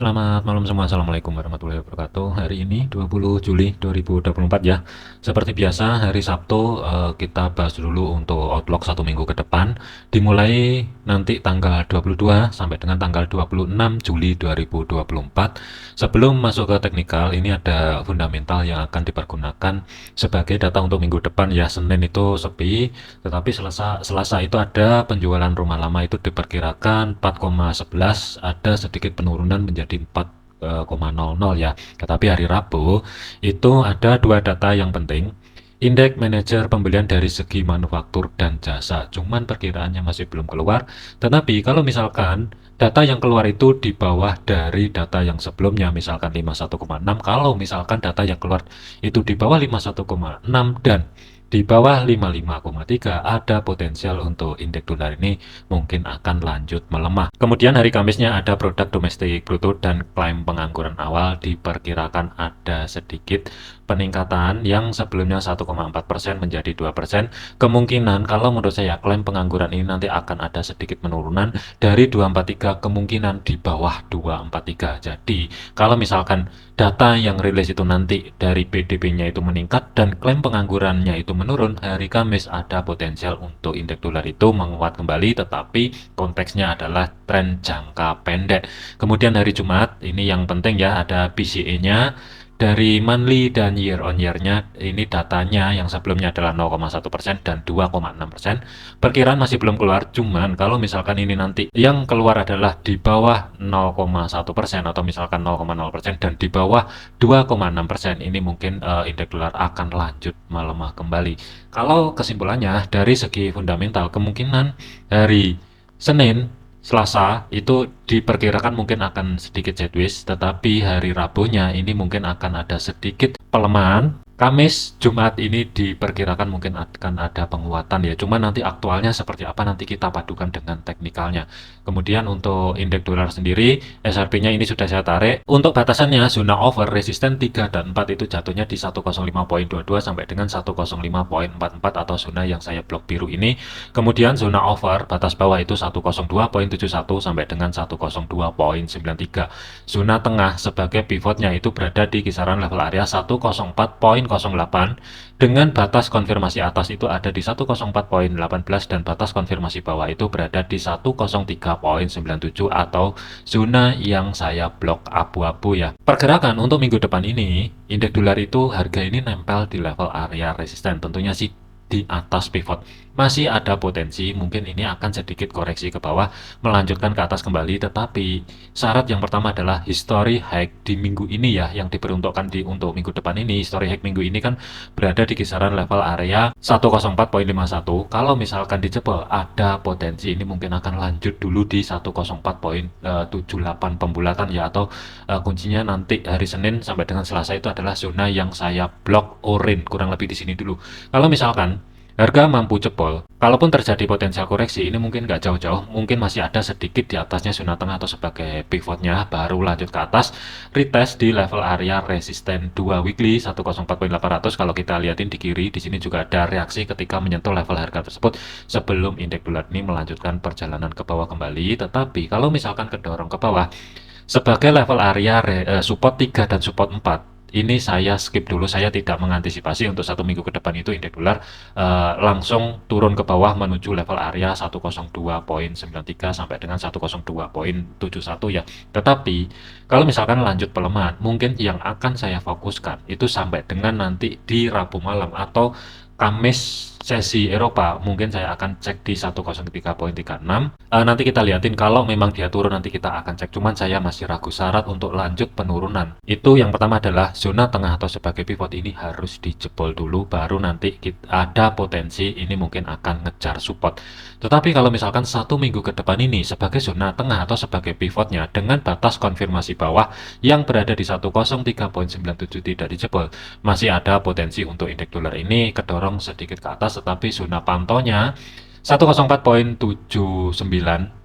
Selamat malam semua. Assalamualaikum warahmatullahi wabarakatuh. Hari ini 20 Juli 2024 ya. Seperti biasa hari Sabtu kita bahas dulu untuk outlook satu minggu ke depan. Dimulai nanti tanggal 22 sampai dengan tanggal 26 Juli 2024. Sebelum masuk ke teknikal, ini ada fundamental yang akan dipergunakan sebagai data untuk minggu depan ya. Senin itu sepi, tetapi Selasa itu ada penjualan rumah lama itu diperkirakan 4,11, ada sedikit penurunan menjadi 4,00 ya. Tetapi hari Rabu itu ada dua data yang penting. Indeks manajer pembelian dari segi manufaktur dan jasa, cuman perkiraannya masih belum keluar. Tetapi kalau misalkan data yang keluar itu di bawah dari data yang sebelumnya, misalkan 51,6, kalau misalkan data yang keluar itu di bawah 51,6 dan di bawah 55,3, ada potensial untuk indeks dolar ini mungkin akan lanjut melemah. Kemudian hari Kamisnya ada produk domestik bruto dan klaim pengangguran awal diperkirakan ada sedikit peningkatan yang sebelumnya 1,4% menjadi 2%. Kemungkinan kalau menurut saya klaim pengangguran ini nanti akan ada sedikit penurunan dari 243, kemungkinan di bawah 243. Jadi kalau misalkan data yang rilis itu nanti dari PDB-nya itu meningkat dan klaim penganggurannya itu menurun, hari Kamis ada potensial untuk indeks dolar itu menguat kembali, tetapi konteksnya adalah tren jangka pendek. Kemudian hari Jumat, ini yang penting ya, ada PCE-nya dari monthly dan year on year-nya. Ini datanya yang sebelumnya adalah 0,1% dan 2,6%. Perkiraan masih belum keluar, cuman kalau misalkan ini nanti yang keluar adalah di bawah 0,1% atau misalkan 0,0% dan di bawah 2,6%, ini mungkin indeks dolar akan lanjut melemah kembali. Kalau kesimpulannya dari segi fundamental, kemungkinan hari Senin, Selasa itu diperkirakan mungkin akan sedikit sideways, tetapi hari Rabunya ini mungkin akan ada sedikit pelemahan. Kamis, Jumat ini diperkirakan mungkin akan ada penguatan ya. Cuma nanti aktualnya seperti apa nanti kita padukan dengan teknikalnya. Kemudian untuk indeks dolar sendiri, SRP-nya ini sudah saya tarik. Untuk batasannya zona over resisten 3 dan 4 itu jatuhnya di 105,22 sampai dengan 105,44 atau zona yang saya blok biru ini. Kemudian zona over batas bawah itu 102,71 sampai dengan 102,93. Zona tengah sebagai pivotnya itu berada di kisaran level area 104,08 dengan batas konfirmasi atas itu ada di 104,18 dan batas konfirmasi bawah itu berada di 103,97 atau zona yang saya blok abu-abu ya. Pergerakan untuk minggu depan ini, indeks dolar itu harga ini nempel di level area resisten, tentunya sih di atas pivot. Masih ada potensi mungkin ini akan sedikit koreksi ke bawah melanjutkan ke atas kembali, tetapi syarat yang pertama adalah history high di minggu ini ya, yang diperuntukkan untuk minggu depan ini. History high minggu ini kan berada di kisaran level area 104,51. Kalau misalkan dijebol ada potensi ini mungkin akan lanjut dulu di 104,78 pembulatan ya, atau kuncinya nanti hari Senin sampai dengan Selasa itu adalah zona yang saya blok orange, kurang lebih di sini dulu. Kalau misalkan harga mampu jebol, kalaupun terjadi potensial koreksi, ini mungkin nggak jauh-jauh, mungkin masih ada sedikit di atasnya zona tengah atau sebagai pivotnya, baru lanjut ke atas, retest di level area resisten 2 weekly 104,800. Kalau kita lihatin di kiri, di sini juga ada reaksi ketika menyentuh level harga tersebut sebelum indeks dolar ini melanjutkan perjalanan ke bawah kembali. Tetapi kalau misalkan kedorong ke bawah, sebagai level area support 3 dan support 4, ini saya skip dulu, saya tidak mengantisipasi untuk satu minggu ke depan itu indeks dolar langsung turun ke bawah menuju level area 102,93 sampai dengan 102,71 ya. Tetapi kalau misalkan lanjut pelemahan, mungkin yang akan saya fokuskan itu sampai dengan nanti di Rabu malam atau Kamis sesi Eropa, mungkin saya akan cek di 103,36. Nanti kita liatin kalau memang dia turun nanti kita akan cek. Cuman saya masih ragu, syarat untuk lanjut penurunan. Itu yang pertama adalah zona tengah atau sebagai pivot ini harus dijebol dulu, baru nanti ada potensi ini mungkin akan ngejar support. Tetapi kalau misalkan satu minggu ke depan ini sebagai zona tengah atau sebagai pivotnya dengan batas konfirmasi bawah yang berada di 103,97 tidak dijebol, masih ada potensi untuk indeks dolar ini kedorong sedikit ke atas, tetapi zona pantaunya 104,79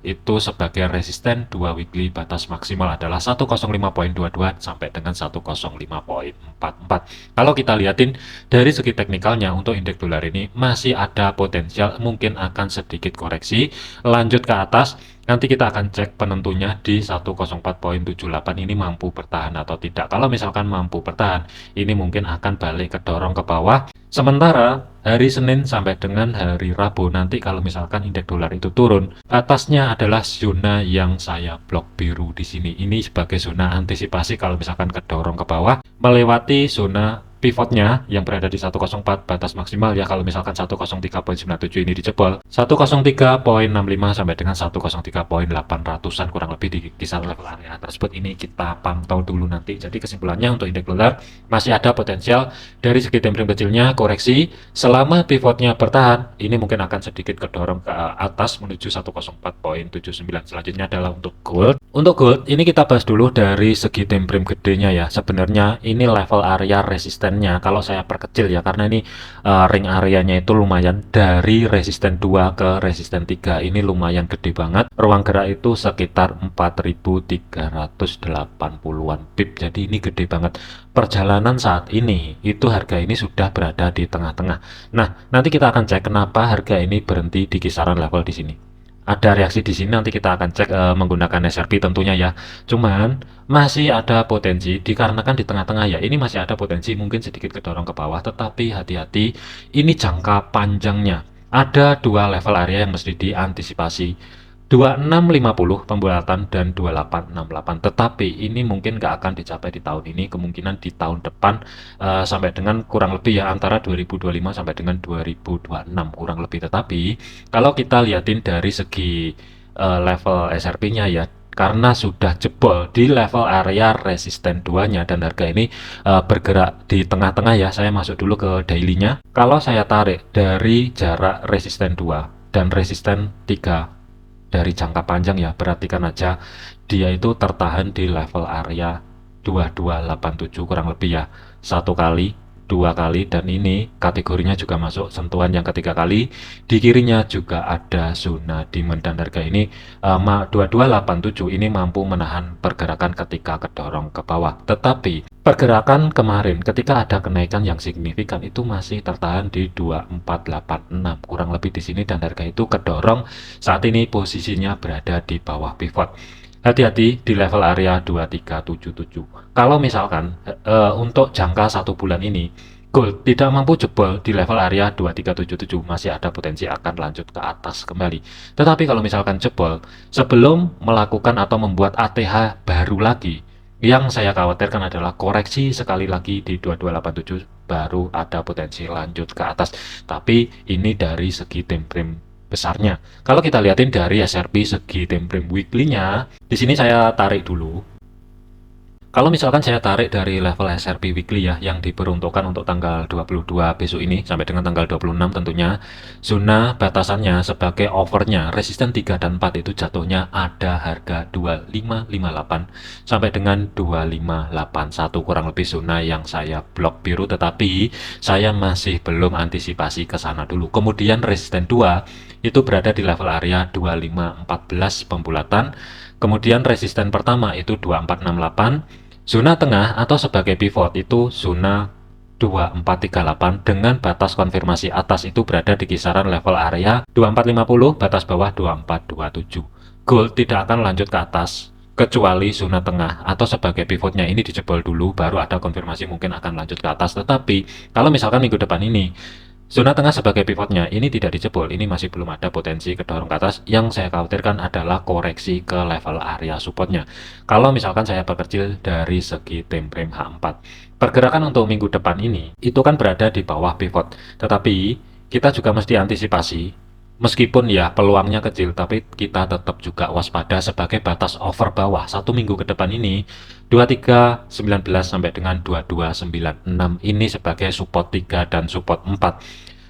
itu sebagai resisten 2 weekly, batas maksimal adalah 105,22 sampai dengan 105,44. Kalau kita lihatin dari segi teknikalnya untuk indeks dolar ini masih ada potensial mungkin akan sedikit koreksi lanjut ke atas. Nanti kita akan cek penentunya di 104,78 ini mampu bertahan atau tidak. Kalau misalkan mampu bertahan, ini mungkin akan balik kedorong ke bawah. Sementara hari Senin sampai dengan hari Rabu nanti kalau misalkan indeks dolar itu turun, atasnya adalah zona yang saya blok biru di sini. Ini sebagai zona antisipasi kalau misalkan kedorong ke bawah, melewati zona pivotnya yang berada di 104 batas maksimal ya. Kalau misalkan 103,97 ini dijebol, 103,65 sampai dengan 103,800-an kurang lebih di kisaran level area tersebut ini kita pantau dulu nanti. Jadi kesimpulannya untuk indeks dolar masih ada potensial dari segi time frame kecilnya koreksi. Selama pivotnya bertahan, ini mungkin akan sedikit kedorong ke atas menuju 104,79. Selanjutnya adalah untuk gold. Untuk gold, ini kita bahas dulu dari segi time frame gedenya ya. Sebenarnya ini level area resistennya. Kalau saya perkecil ya, karena ini ring areanya itu lumayan. Dari resisten 2 ke resisten 3, ini lumayan gede banget. Ruang gerak itu sekitar 4.380-an pip. Jadi ini gede banget. Perjalanan saat ini, itu harga ini sudah berada di tengah-tengah. Nah, nanti kita akan cek kenapa harga ini berhenti di kisaran level di sini. Ada reaksi di sini, nanti kita akan cek menggunakan SRP tentunya ya. Cuman masih ada potensi dikarenakan di tengah-tengah ya. Ini masih ada potensi mungkin sedikit kedorong ke bawah, tetapi hati-hati ini jangka panjangnya. Ada dua level area yang mesti diantisipasi. 2650 pembulatan dan 2868, tetapi ini mungkin nggak akan dicapai di tahun ini, kemungkinan di tahun depan sampai dengan kurang lebih ya antara 2025 sampai dengan 2026 kurang lebih. Tetapi kalau kita lihatin dari segi level SRP-nya ya, karena sudah jebol di level area resisten 2-nya dan harga ini bergerak di tengah-tengah ya. Saya masuk dulu ke daily-nya. Kalau saya tarik dari jarak resisten 2 dan resisten 3 dari jangka panjang ya, perhatikan aja dia itu tertahan di level area 2287 kurang lebih ya, satu kali, dua kali, dan ini kategorinya juga masuk sentuhan yang ketiga kali. Di kirinya juga ada zona demand dan harga ini 2287 ini mampu menahan pergerakan ketika kedorong ke bawah. Tetapi pergerakan kemarin ketika ada kenaikan yang signifikan itu masih tertahan di 2486 kurang lebih di sini, dan harga itu kedorong saat ini posisinya berada di bawah pivot. Hati-hati di level area 2377. Kalau misalkan untuk jangka 1 bulan ini gold tidak mampu jebol di level area 2377, masih ada potensi akan lanjut ke atas kembali. Tetapi kalau misalkan jebol sebelum melakukan atau membuat ATH baru lagi, yang saya khawatirkan adalah koreksi sekali lagi di 2287 baru ada potensi lanjut ke atas. Tapi ini dari segi time frame besarnya. Kalau kita lihatin dari SRP segi time frame weekly-nya, di sini saya tarik dulu. Kalau misalkan saya tarik dari level SRP weekly ya, yang diperuntukkan untuk tanggal 22 besok ini sampai dengan tanggal 26 tentunya, zona batasannya sebagai overnya resisten 3 dan 4 itu jatuhnya ada harga 2558 sampai dengan 2581 kurang lebih zona yang saya blok biru, tetapi saya masih belum antisipasi ke sana dulu. Kemudian resisten 2 itu berada di level area 2514 pembulatan. Kemudian resisten pertama itu 2468. Zona tengah atau sebagai pivot itu zona 2438 dengan batas konfirmasi atas itu berada di kisaran level area 2450, batas bawah 2427. Gold tidak akan lanjut ke atas kecuali zona tengah atau sebagai pivotnya ini dijebol dulu baru ada konfirmasi mungkin akan lanjut ke atas. Tetapi kalau misalkan minggu depan ini zona tengah sebagai pivotnya ini tidak dijebol, ini masih belum ada potensi kedorong ke atas. Yang saya khawatirkan adalah koreksi ke level area supportnya. Kalau misalkan saya perkecil dari segi time frame H4, pergerakan untuk minggu depan ini itu kan berada di bawah pivot, tetapi kita juga mesti antisipasi. Meskipun ya peluangnya kecil, tapi kita tetap juga waspada sebagai batas over bawah 1 minggu ke depan ini 2319 sampai dengan 2296 ini sebagai support 3 dan support 4.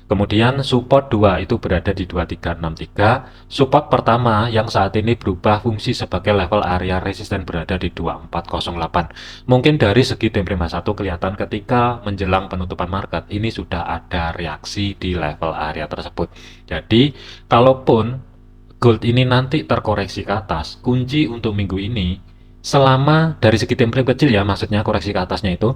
Kemudian support 2 itu berada di 2363. Support pertama yang saat ini berubah fungsi sebagai level area resisten berada di 2408. Mungkin dari segi time frame H1 kelihatan ketika menjelang penutupan market ini sudah ada reaksi di level area tersebut. Jadi, kalaupun gold ini nanti terkoreksi ke atas, kunci untuk minggu ini selama dari segi time frame kecil ya, maksudnya koreksi ke atasnya itu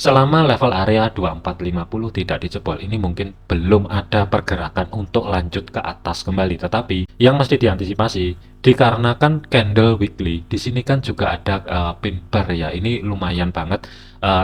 selama level area 2450 tidak dijebol, ini mungkin belum ada pergerakan untuk lanjut ke atas kembali. Tetapi yang mesti diantisipasi dikarenakan candle weekly di sini kan juga ada pin bar ya. Ini lumayan banget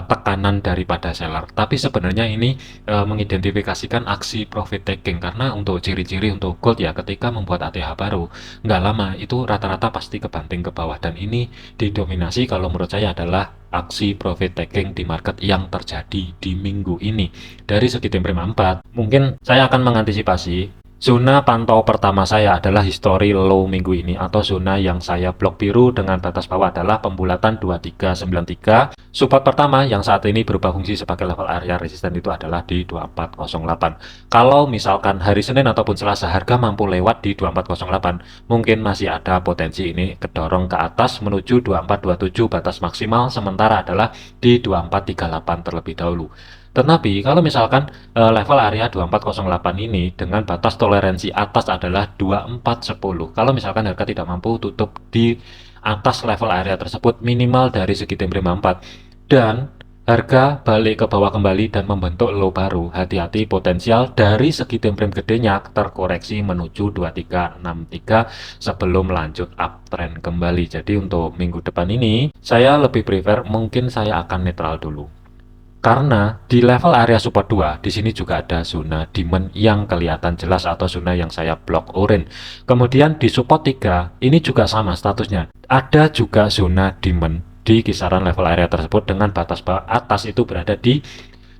tekanan daripada seller. Tapi sebenarnya ini mengidentifikasikan aksi profit taking, karena untuk ciri-ciri untuk gold ya, ketika membuat ATH baru nggak lama itu rata-rata pasti kebanting ke bawah, dan ini didominasi kalau menurut saya adalah aksi profit taking di market yang terjadi di minggu ini. Dari segi time frame 4, mungkin saya akan mengantisipasi zona pantau pertama saya adalah history low minggu ini, atau zona yang saya blok biru dengan batas bawah adalah pembulatan 2393. Support pertama yang saat ini berubah fungsi sebagai level area resisten itu adalah di 2408. Kalau misalkan hari Senin ataupun Selasa harga mampu lewat di 2408, mungkin masih ada potensi ini kedorong ke atas menuju 2427 batas maksimal, sementara adalah di 2438 terlebih dahulu. Tetapi kalau misalkan level area 2408 ini dengan batas toleransi atas adalah 2410. Kalau misalkan harga tidak mampu tutup di atas level area tersebut minimal dari segi time frame 4 dan harga balik ke bawah kembali dan membentuk low baru, hati-hati potensial dari segi time frame gedenya terkoreksi menuju 2363 sebelum lanjut uptrend kembali. Jadi untuk minggu depan ini saya lebih prefer mungkin saya akan netral dulu. Karena di level area support 2, di sini juga ada zona demand yang kelihatan jelas atau zona yang saya blok orange. Kemudian di support 3, ini juga sama statusnya. Ada juga zona demand di kisaran level area tersebut dengan batas atas itu berada di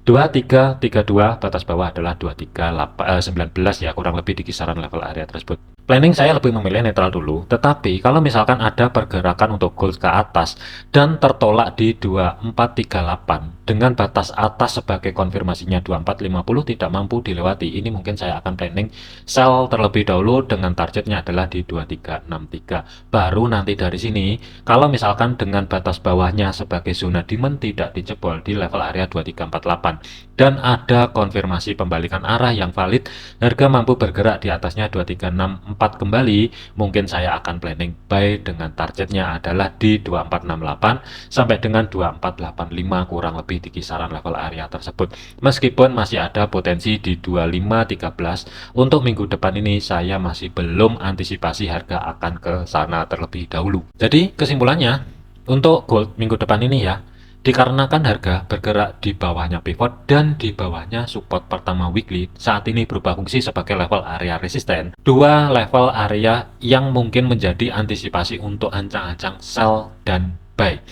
2332, batas bawah adalah 2319 ya, kurang lebih di kisaran level area tersebut. Planning saya lebih memilih netral dulu, tetapi kalau misalkan ada pergerakan untuk gold ke atas dan tertolak di 2438 dengan batas atas sebagai konfirmasinya 2450 tidak mampu dilewati, ini mungkin saya akan planning sell terlebih dahulu dengan targetnya adalah di 2363. Baru nanti dari sini, kalau misalkan dengan batas bawahnya sebagai zona demand tidak dijebol di level area 2348 dan ada konfirmasi pembalikan arah yang valid, harga mampu bergerak di atasnya 2364 kembali, mungkin saya akan planning buy dengan targetnya adalah di 2468 sampai dengan 2485, kurang lebih di kisaran level area tersebut. Meskipun masih ada potensi di 2513, untuk minggu depan ini saya masih belum antisipasi harga akan ke sana terlebih dahulu. Jadi kesimpulannya untuk gold minggu depan ini ya, dikarenakan harga bergerak di bawahnya pivot dan di bawahnya support pertama weekly saat ini berubah fungsi sebagai level area resisten, dua level area yang mungkin menjadi antisipasi untuk ancang-ancang sell dan buy.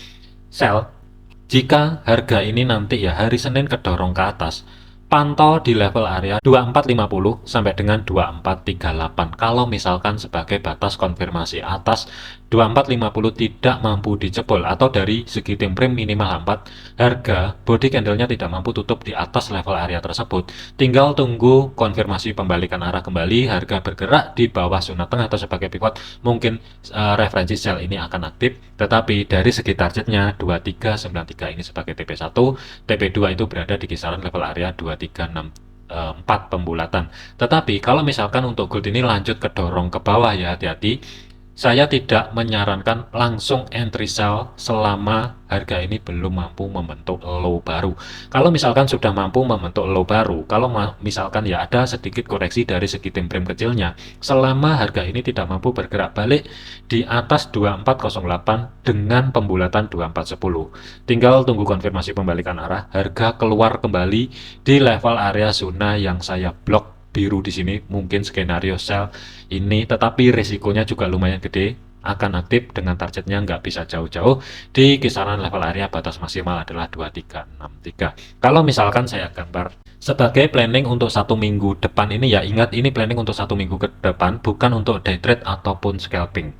Sell jika harga ini nanti ya hari Senin kedorong ke atas, pantau di level area 2450 sampai dengan 2438. Kalau misalkan sebagai batas konfirmasi atas 2450 tidak mampu dijebol atau dari segi time frame minimal 4, harga body candlenya tidak mampu tutup di atas level area tersebut, tinggal tunggu konfirmasi pembalikan arah kembali, harga bergerak di bawah zona tengah atau sebagai pivot, mungkin referensi sell ini akan aktif. Tetapi dari segi targetnya 2393 ini sebagai TP1, TP2 itu berada di kisaran level area 2364 pembulatan. Tetapi kalau misalkan untuk gold ini lanjut kedorong ke bawah ya, hati-hati. Saya tidak menyarankan langsung entry sell selama harga ini belum mampu membentuk low baru. Kalau misalkan sudah mampu membentuk low baru, kalau misalkan ya ada sedikit koreksi dari segi time frame kecilnya, selama harga ini tidak mampu bergerak balik di atas 2408 dengan pembulatan 2410, tinggal tunggu konfirmasi pembalikan arah, harga keluar kembali di level area zona yang saya blok biru di sini, mungkin skenario sell ini, tetapi risikonya juga lumayan gede, akan aktif dengan targetnya nggak bisa jauh-jauh di kisaran level area batas maksimal adalah 2363. Kalau misalkan saya gambar sebagai planning untuk satu minggu depan ini ya, ingat ini planning untuk satu minggu ke depan, bukan untuk day trade ataupun scalping.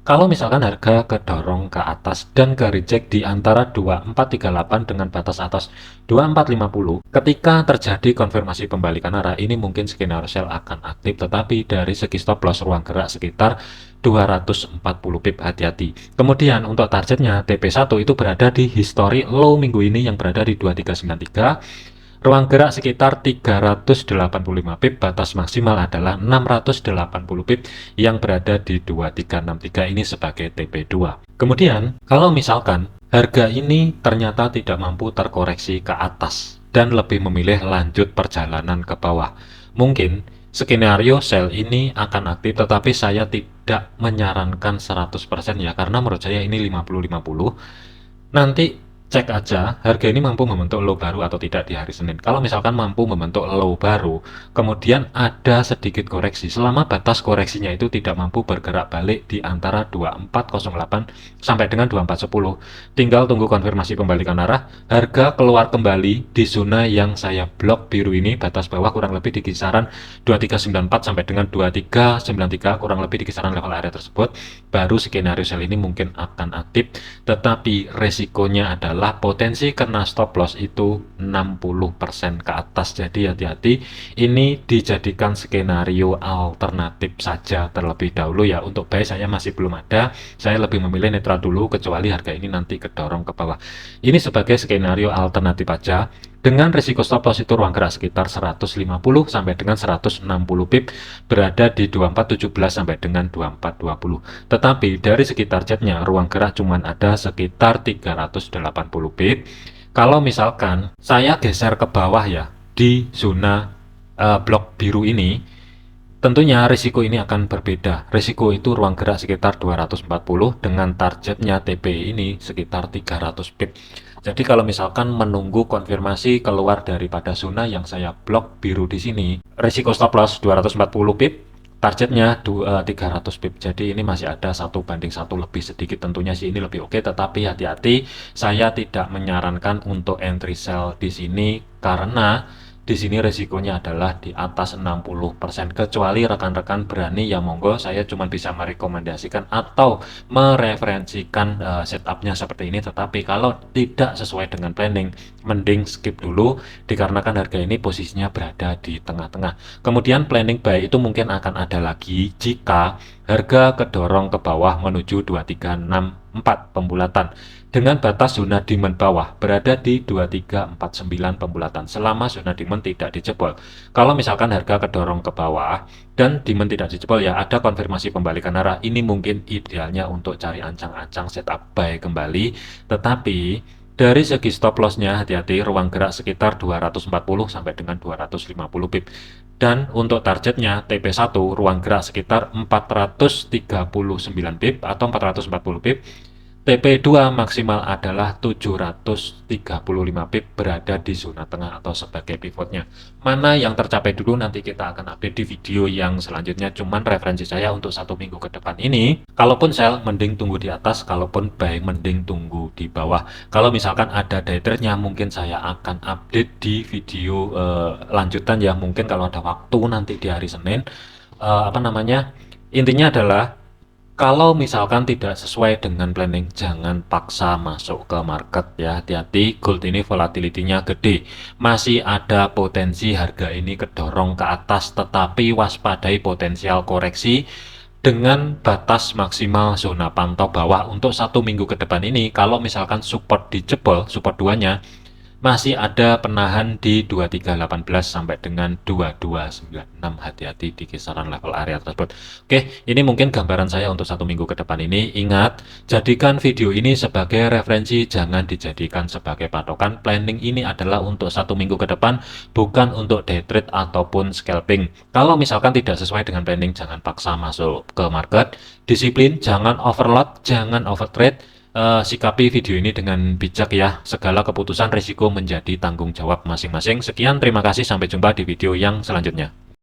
Kalau misalkan harga kedorong ke atas dan ke reject di antara 2438 dengan batas atas 2450, ketika terjadi konfirmasi pembalikan arah, ini mungkin skenario sell akan aktif, tetapi dari segi stop loss ruang gerak sekitar 240 pip, hati-hati. Kemudian untuk targetnya TP1 itu berada di history low minggu ini yang berada di 2393. Ruang gerak sekitar 385 pip, batas maksimal adalah 680 pip yang berada di 2363 ini sebagai TP2. Kemudian, kalau misalkan harga ini ternyata tidak mampu terkoreksi ke atas dan lebih memilih lanjut perjalanan ke bawah, mungkin skenario sell ini akan aktif, tetapi saya tidak menyarankan 100% ya, karena menurut saya ini 50-50. Nanti cek aja harga ini mampu membentuk low baru atau tidak di hari Senin. Kalau misalkan mampu membentuk low baru, kemudian ada sedikit koreksi. Selama batas koreksinya itu tidak mampu bergerak balik di antara 2408 sampai dengan 2410. Tinggal tunggu konfirmasi pembalikan arah. Harga keluar kembali di zona yang saya blok biru ini, batas bawah kurang lebih di kisaran 2394 sampai dengan 2393, kurang lebih di kisaran level area tersebut. Baru skenario sell ini mungkin akan aktif, tetapi resikonya adalah potensi kena stop loss itu 60% ke atas. Jadi hati-hati, ini dijadikan skenario alternatif saja terlebih dahulu ya. Untuk buy saya masih belum ada, saya lebih memilih netral dulu kecuali harga ini nanti kedorong ke bawah. Ini sebagai skenario alternatif aja. Dengan risiko stop loss itu ruang gerak sekitar 150 sampai dengan 160 pip, berada di 2417 sampai dengan 2420. Tetapi dari segi targetnya ruang gerak cuma ada sekitar 380 pip. Kalau misalkan saya geser ke bawah ya di zona blok biru ini, tentunya risiko ini akan berbeda. Risiko itu ruang gerak sekitar 240 dengan targetnya TP ini sekitar 300 pip. Jadi kalau misalkan menunggu konfirmasi keluar daripada zona yang saya blok biru di sini, risiko stop loss 240 pip, targetnya 300 pip. Jadi ini masih ada 1:1 lebih sedikit, tentunya sih ini lebih oke, tetapi hati-hati, saya tidak menyarankan untuk entry sell di sini karena di sini resikonya adalah di atas 60%. Kecuali rekan-rekan berani ya monggo, saya cuma bisa merekomendasikan atau mereferensikan setupnya seperti ini. Tetapi kalau tidak sesuai dengan planning, mending skip dulu dikarenakan harga ini posisinya berada di tengah-tengah. Kemudian planning buy itu mungkin akan ada lagi jika harga kedorong ke bawah menuju 2364 pembulatan dengan batas zona demand bawah berada di 2349 pembulatan selama zona demand tidak dijebol. Kalau misalkan harga kedorong ke bawah dan demand tidak dijebol ya ada konfirmasi pembalikan arah, ini mungkin idealnya untuk cari ancang-ancang setup buy kembali. Tetapi dari segi stop lossnya hati-hati, ruang gerak sekitar 240 sampai dengan 250 pip. Dan untuk targetnya TP1 ruang gerak sekitar 439 pip atau 440 pip. TP2 maksimal adalah 735 pip, berada di zona tengah atau sebagai pivotnya. Mana yang tercapai dulu nanti kita akan update di video yang selanjutnya. Cuman referensi saya untuk 1 minggu ke depan ini, kalaupun sell mending tunggu di atas, kalaupun buy mending tunggu di bawah. Kalau misalkan ada day trade-nya mungkin saya akan update di video lanjutan ya, mungkin kalau ada waktu nanti di hari Senin. Intinya adalah kalau misalkan tidak sesuai dengan planning, jangan paksa masuk ke market ya. Hati-hati, gold ini volatility-nya gede. Masih ada potensi harga ini kedorong ke atas, tetapi waspadai potensial koreksi dengan batas maksimal zona pantau bawah untuk 1 minggu ke depan ini. Kalau misalkan support dijebol, support 2-nya, masih ada penahan di 2318 sampai dengan 2296. Hati-hati di kisaran level area tersebut. Oke, ini mungkin gambaran saya untuk 1 minggu ke depan ini. Ingat, jadikan video ini sebagai referensi, jangan dijadikan sebagai patokan. Planning ini adalah untuk 1 minggu ke depan, bukan untuk day trade ataupun scalping. Kalau misalkan tidak sesuai dengan planning, jangan paksa masuk ke market. Disiplin, jangan overload, jangan overtrade. Sikapi video ini dengan bijak ya. Segala keputusan risiko menjadi tanggung jawab masing-masing. Sekian, terima kasih, sampai jumpa di video yang selanjutnya.